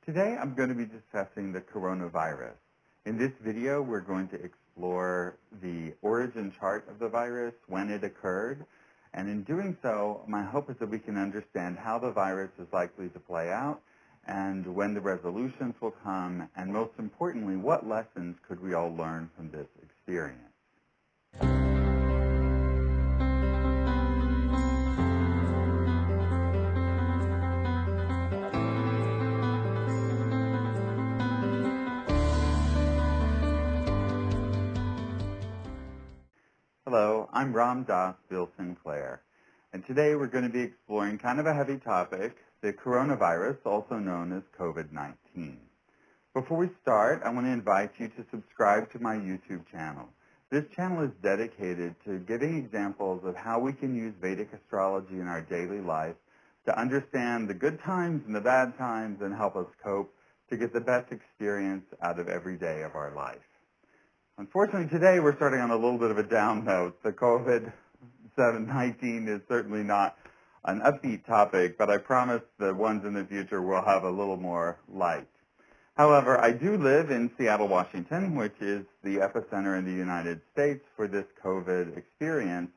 Today I'm going to be discussing the coronavirus. In this video we're going to explore the origin chart of the virus, when it occurred, and in doing so my hope is that we can understand how the virus is likely to play out and when the resolutions will come, and most importantly, what lessons could we all learn from this experience. Hello, I'm Ram Das Bill Sinclair, and today we're going to be exploring kind of a heavy topic, the coronavirus, also known as COVID-19. Before we start, I want to invite you to subscribe to my YouTube channel. This channel is dedicated to giving examples of how we can use Vedic astrology in our daily life to understand the good times and the bad times and help us cope to get the best experience out of every day of our life. Unfortunately, today we're starting on a little bit of a down note. The COVID-19 is certainly not an upbeat topic, but I promise the ones in the future will have a little more light. However, I do live in Seattle, Washington, which is the epicenter in the United States for this COVID experience,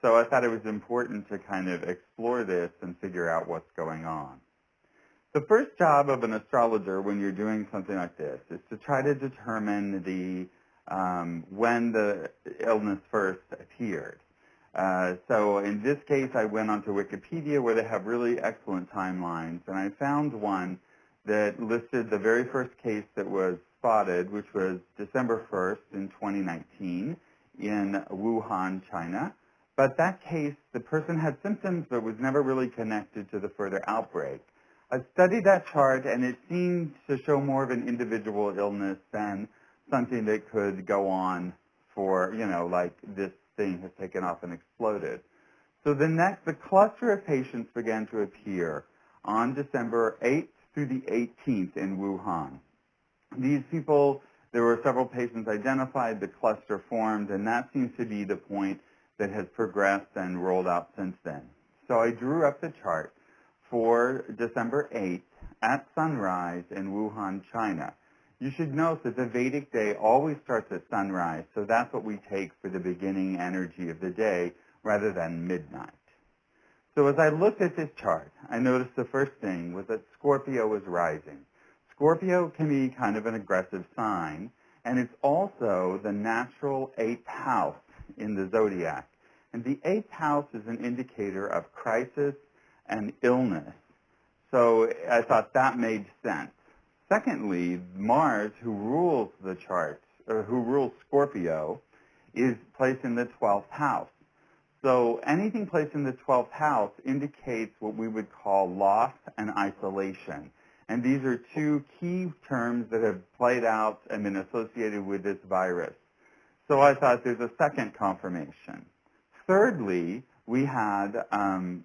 so I thought it was important to kind of explore this and figure out what's going on. The first job of an astrologer when you're doing something like this is to try to determine when the illness first appeared. So in this case, I went onto Wikipedia where they have really excellent timelines, and I found one that listed the very first case that was spotted, which was December 1st in 2019 in Wuhan, China. But that case, the person had symptoms but was never really connected to the further outbreak. I studied that chart, and it seemed to show more of an individual illness than something that could go on for, like this thing has taken off and exploded. So the cluster of patients began to appear on December 8th through the 18th in Wuhan. These people, there were several patients identified, the cluster formed, and that seems to be the point that has progressed and rolled out since then. So I drew up the chart for December 8th at sunrise in Wuhan, China. You should note that the Vedic day always starts at sunrise, so that's what we take for the beginning energy of the day rather than midnight. So as I looked at this chart, I noticed the first thing was that Scorpio was rising. Scorpio can be kind of an aggressive sign, and it's also the natural 8th house in the zodiac. And the 8th house is an indicator of crisis and illness. So I thought that made sense. Secondly, Mars, who rules the chart, or who rules Scorpio, is placed in the 12th house. So anything placed in the 12th house indicates what we would call loss and isolation. And these are two key terms that have played out and been associated with this virus. So I thought there's a second confirmation. Thirdly, we had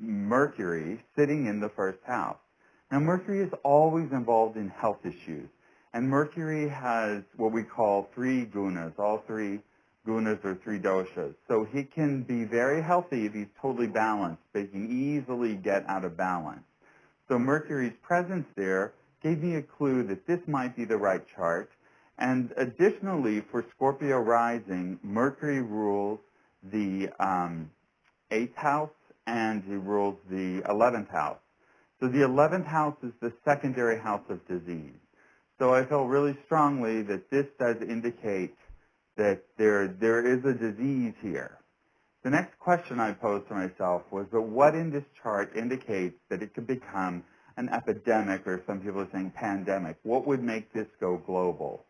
Mercury sitting in the first house. Now, Mercury is always involved in health issues, and Mercury has what we call three gunas, all three gunas or three doshas. So he can be very healthy if he's totally balanced, but he can easily get out of balance. So Mercury's presence there gave me a clue that this might be the right chart. And additionally, for Scorpio rising, Mercury rules the 8th house and he rules the 11th house. So the 11th house is the secondary house of disease. So I felt really strongly that this does indicate that there is a disease here. The next question I posed to myself was, but what in this chart indicates that it could become an epidemic, or some people are saying pandemic? What would make this go global?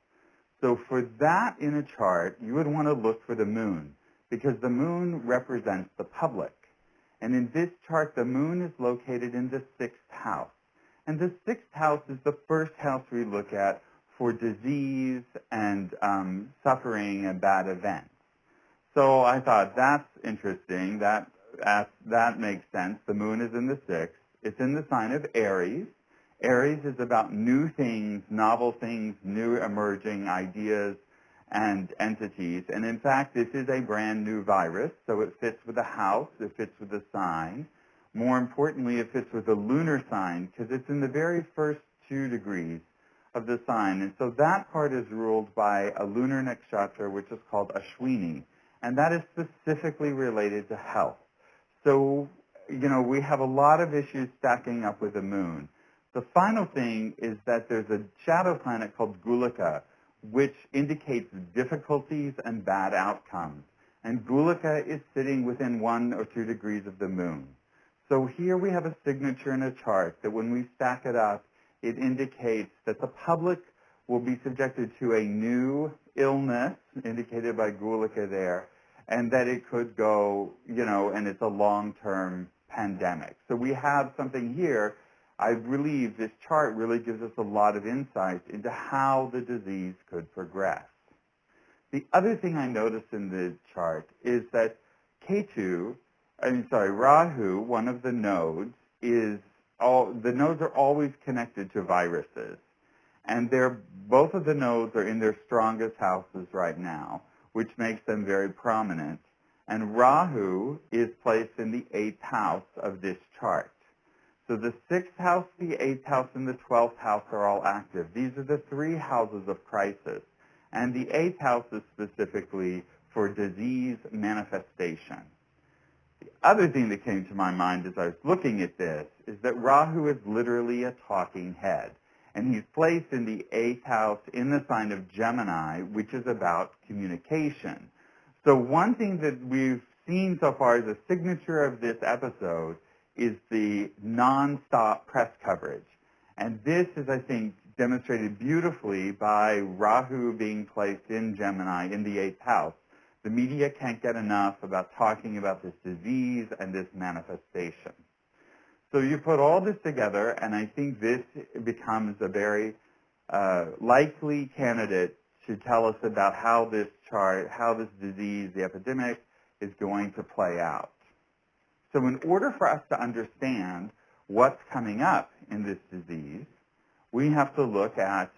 So for that in a chart, you would want to look for the moon, because the moon represents the public. And in this chart, the moon is located in the 6th house. And the 6th house is the first house we look at for disease and suffering and bad events. So I thought, that's interesting. That makes sense. The moon is in the 6th. It's in the sign of Aries. Aries is about new things, novel things, new emerging ideas and entities. And in fact, this is a brand new virus, so it fits with the house, it fits with the sign. More importantly, it fits with the lunar sign because it's in the very first 2 degrees of the sign. And so that part is ruled by a lunar nakshatra, which is called Ashwini, and that is specifically related to health. So, we have a lot of issues stacking up with the moon. The final thing is that there's a shadow planet called Gulika, which indicates difficulties and bad outcomes. And Gulika is sitting within 1 or 2 degrees of the moon. So here we have a signature in a chart that when we stack it up, it indicates that the public will be subjected to a new illness, indicated by Gulika there, and that it could go, and it's a long-term pandemic. So we have something here. I believe this chart really gives us a lot of insight into how the disease could progress. The other thing I noticed in the chart is that Rahu, one of the nodes, the nodes are always connected to viruses. And both of the nodes are in their strongest houses right now, which makes them very prominent. And Rahu is placed in the 8th house of this chart. So the 6th house, the 8th house, and the 12th house are all active. These are the 3 houses of crisis. And the 8th house is specifically for disease manifestation. The other thing that came to my mind as I was looking at this is that Rahu is literally a talking head. And he's placed in the 8th house in the sign of Gemini, which is about communication. So one thing that we've seen so far as a signature of this episode is the nonstop press coverage. And this is, I think, demonstrated beautifully by Rahu being placed in Gemini in the 8th house. The media can't get enough about talking about this disease and this manifestation. So you put all this together, and I think this becomes a very likely candidate to tell us about how this disease, the epidemic, is going to play out. So in order for us to understand what's coming up in this disease, we have to look at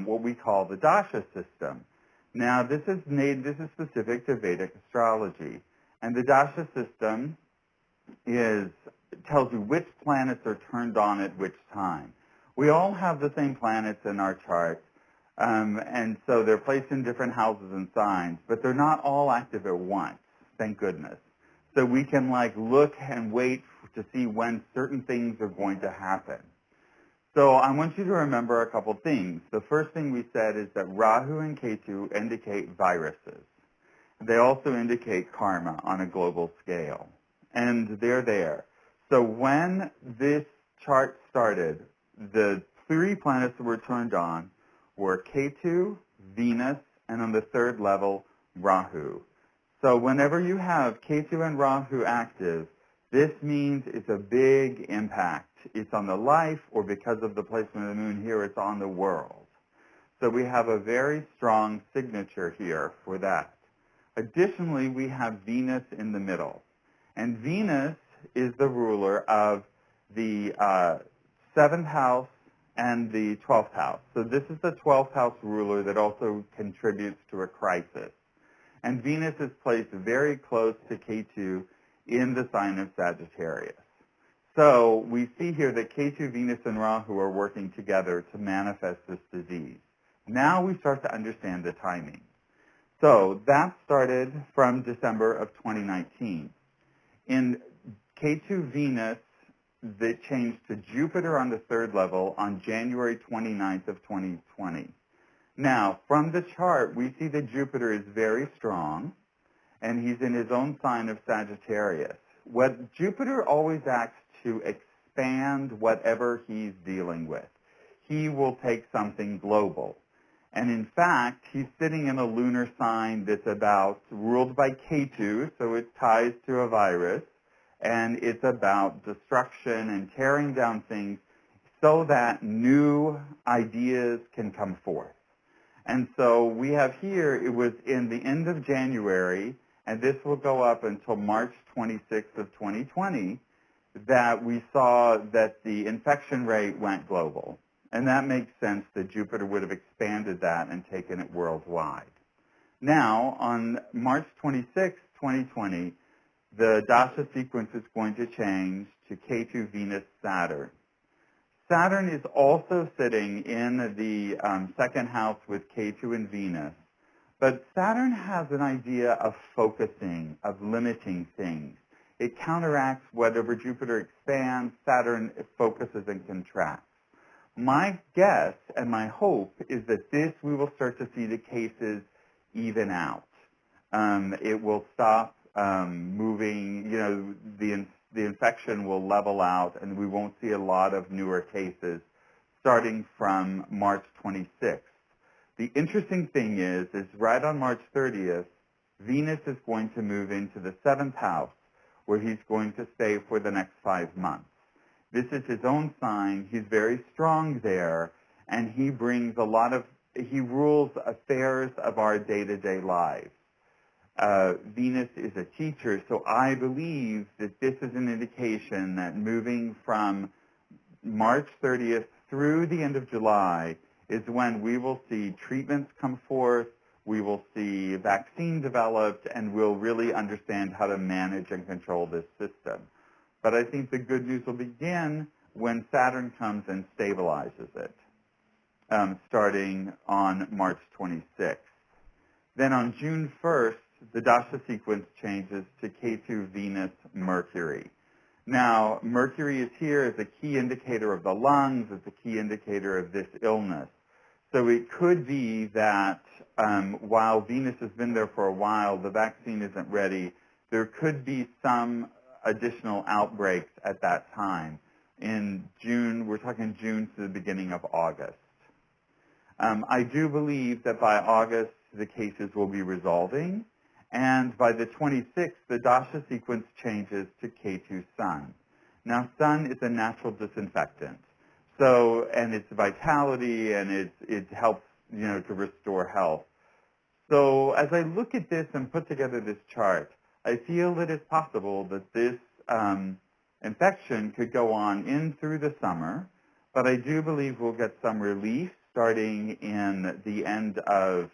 what we call the Dasha system. Now, this is specific to Vedic astrology, and the Dasha system tells you which planets are turned on at which time. We all have the same planets in our charts, and so they're placed in different houses and signs, but they're not all active at once, thank goodness. So we can look and wait to see when certain things are going to happen. So I want you to remember a couple things. The first thing we said is that Rahu and Ketu indicate viruses. They also indicate karma on a global scale, and they're there. So when this chart started, the 3 planets that were turned on were Ketu, Venus, and on the 3rd level, Rahu. So whenever you have Ketu and Rahu active, this means it's a big impact. It's on the life, or because of the placement of the moon here, it's on the world. So we have a very strong signature here for that. Additionally, we have Venus in the middle. And Venus is the ruler of the 7th house and the 12th house. So this is the 12th house ruler that also contributes to a crisis. And Venus is placed very close to Ketu in the sign of Sagittarius. So we see here that Ketu, Venus, and Rahu are working together to manifest this disease. Now we start to understand the timing. So that started from December of 2019. In Ketu, Venus, that changed to Jupiter on the 3rd level on January 29th of 2020. Now, from the chart, we see that Jupiter is very strong, and he's in his own sign of Sagittarius. What Jupiter always acts to expand whatever he's dealing with. He will take something global. And in fact, he's sitting in a lunar sign that's ruled by Ketu, so it ties to a virus, and it's about destruction and tearing down things so that new ideas can come forth. And so we have here, it was in the end of January, and this will go up until March 26th of 2020, that we saw that the infection rate went global. And that makes sense that Jupiter would have expanded that and taken it worldwide. Now, on March 26th, 2020, the Dasha sequence is going to change to Ketu, Venus, Saturn. Saturn is also sitting in the second house with K2 and Venus. But Saturn has an idea of focusing, of limiting things. It counteracts whatever Jupiter expands, Saturn focuses and contracts. My guess and my hope is that we will start to see the cases even out. It will stop moving, the infection will level out and we won't see a lot of newer cases starting from March 26th. The interesting thing is right on March 30th, Venus is going to move into the 7th house where he's going to stay for the next 5 months. This is his own sign. He's very strong there, and he brings he rules affairs of our day-to-day lives. Venus is a teacher, so I believe that this is an indication that moving from March 30th through the end of July is when we will see treatments come forth, we will see vaccine developed, and we'll really understand how to manage and control this system. But I think the good news will begin when Saturn comes and stabilizes it, starting on March 26th. Then on June 1st, the Dasha sequence changes to K2 Venus Mercury. Now, Mercury is here as a key indicator of the lungs, as a key indicator of this illness. So it could be that while Venus has been there for a while, the vaccine isn't ready, there could be some additional outbreaks at that time. In June, we're talking June to the beginning of August. I do believe that by August, the cases will be resolving. And by the 26th, the Dasha sequence changes to K2 Sun. Now, Sun is a natural disinfectant. So, and it's vitality, and it helps, to restore health. So as I look at this and put together this chart, I feel it is possible that this infection could go on in through the summer, but I do believe we'll get some relief starting in the end of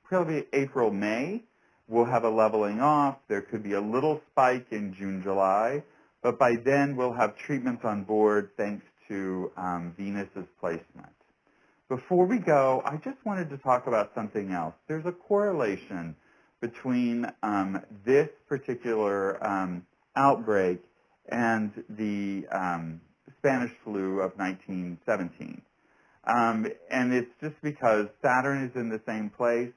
probably April, May. We'll have a leveling off. There could be a little spike in June, July, but by then we'll have treatments on board thanks to Venus's placement. Before we go, I just wanted to talk about something else. There's a correlation between this particular outbreak and the Spanish flu of 1917. And it's just because Saturn is in the same place.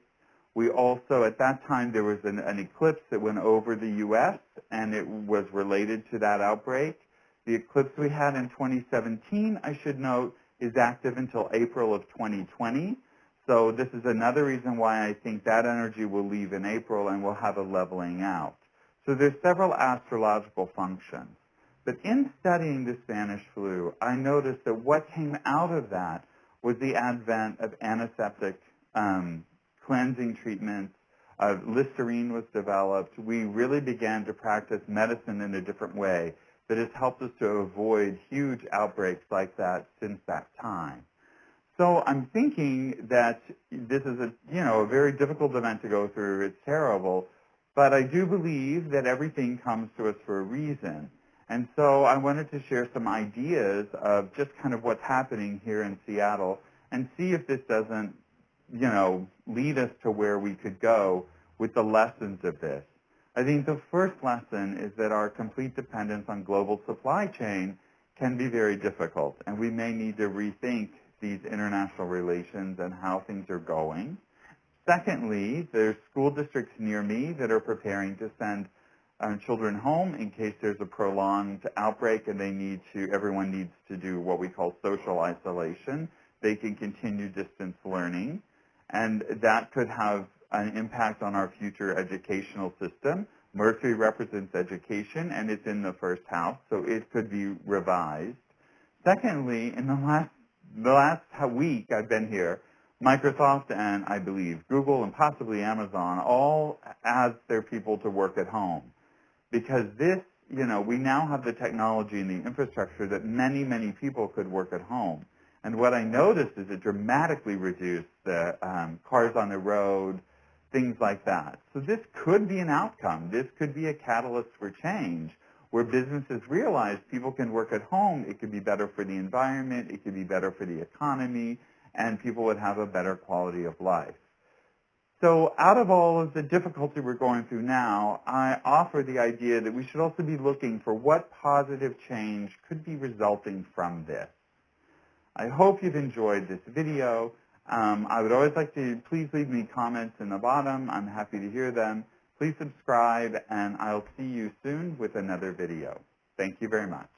We also, at that time, there was an eclipse that went over the U.S., and it was related to that outbreak. The eclipse we had in 2017, I should note, is active until April of 2020. So this is another reason why I think that energy will leave in April and we'll have a leveling out. So there's several astrological functions. But in studying the Spanish flu, I noticed that what came out of that was the advent of antiseptic cleansing treatments. Listerine was developed. We really began to practice medicine in a different way that has helped us to avoid huge outbreaks like that since that time. So I'm thinking that this is a very difficult event to go through. It's terrible, but I do believe that everything comes to us for a reason. And so I wanted to share some ideas of just kind of what's happening here in Seattle and see if this doesn't, lead us to where we could go with the lessons of this. I think the first lesson is that our complete dependence on global supply chain can be very difficult, and we may need to rethink these international relations and how things are going. Secondly, there's school districts near me that are preparing to send children home in case there's a prolonged outbreak and everyone needs to do what we call social isolation. They can continue distance learning, and that could have an impact on our future educational system. Mercury represents education, and it's in the first house, so it could be revised. Secondly, in the last week I've been here, Microsoft and I believe Google and possibly Amazon all asked their people to work at home. Because this, we now have the technology and the infrastructure that many, many people could work at home. And what I noticed is it dramatically reduced the cars on the road, things like that. So this could be an outcome. This could be a catalyst for change where businesses realize people can work at home, it could be better for the environment, it could be better for the economy, and people would have a better quality of life. So out of all of the difficulty we're going through now, I offer the idea that we should also be looking for what positive change could be resulting from this. I hope you've enjoyed this video. I would always like to please leave me comments in the bottom. I'm happy to hear them. Please subscribe, and I'll see you soon with another video. Thank you very much.